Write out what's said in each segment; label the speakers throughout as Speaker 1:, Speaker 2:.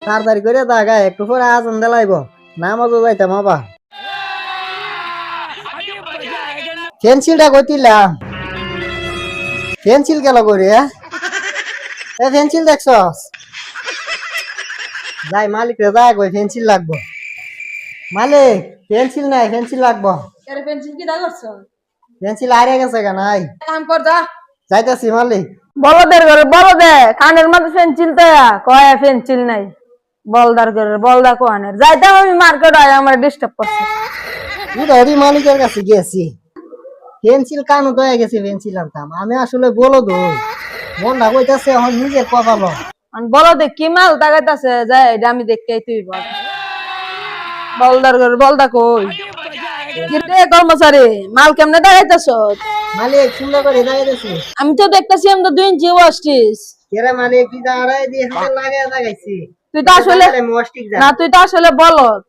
Speaker 1: তাড়াতাড়ি করে দাগা একটু পরে আজান দিলাইব নামাজও যাইতাম আবার পেন্সিলটা কইতিলাম পেন্সিল গেল করে এ পেন্সিল দেখছস যাই মালিক রে যাই কই পেন্সিল লাগবো মালিক পেন্সিল নাই পেন্সিল লাগবো
Speaker 2: আরে পেন্সিল কি দা করছো
Speaker 1: পেন্সিল আরে গেছে গা নাই
Speaker 2: কাম কর যা
Speaker 1: যাইতাছি মালিক
Speaker 2: বলদের ঘরে বলদে কানের মধ্যে পেন্সিল তো কয় পেন্সিল নাই বলদার ঘরে বলদা কোয়ানের যাইতাম আমি মার্কেট আয় আমার ডিস্টার্ব করছে
Speaker 1: উদারি মালিকের কাছে গেছি পেন্সিল কানো দয়া গেছে পেন্সিল আনতাম আমি আসলে বলো দো মনটা কইতাছে এখন নিজের কপালো
Speaker 2: বলদে কি মাল তাকাইতাছে যাই এটা আমি দেখতে তুই বল বলদার ঘরে বলদা কই কিরে কর্মচারী মাল কেমনে দাঁড়াইতেছ
Speaker 1: মালিক সুন্দর করে দাঁড়াইতেছি
Speaker 2: আমি তো দেখতেছি আমরা 2 ইঞ্চি ওয়াস্টিস
Speaker 1: কেরে মালিক কি দাঁড়াই দিয়ে হাতে লাগায় লাগাইছি
Speaker 2: তুই তো আসলে
Speaker 1: মোস্টিক যা
Speaker 2: না তুই তো আসলে বলদ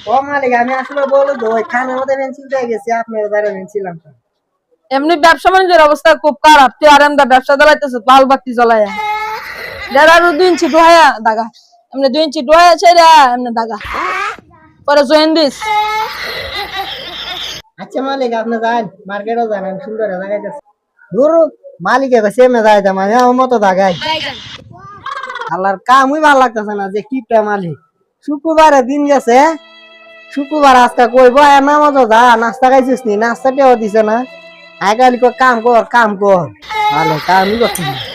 Speaker 1: ও মালিক আমি আসলে বলো তো ওই খানের মধ্যে পেন্সিল দিয়ে গেছি আপনার দ্বারা পেন্সিল আনতাম
Speaker 2: এমনি ব্যবসা বাণিজ্যের অবস্থা খুব খারাপ তুই আর এমন ব্যবসা চালাইতেছ বাল বাতি জ্বলাইয়া দেড়ারও 2 ইঞ্চি ডোয়া দাগা এমনি 2 ইঞ্চি ডোয়া ছেড়া এমনি দাগা পরে জয়েন দিস
Speaker 1: আচ্ছা মালিক আপনি যান মার্কেটও যান আমি সুন্দর লাগাইতেছি দূর মালিকে কইছে মে যাইতাম আমি আমার মতো দাগাই আল্লাহর কামই ভালো লাগতেছে না যে কিপটা মালিক শুক্রবারে দিন গেছে শুক্রবার আজকে কইব নামাজও যা নাস্তা খাইছিস নি নাস্তাটাও দিছে না আগালি কাম কর ভালো কামই করছিস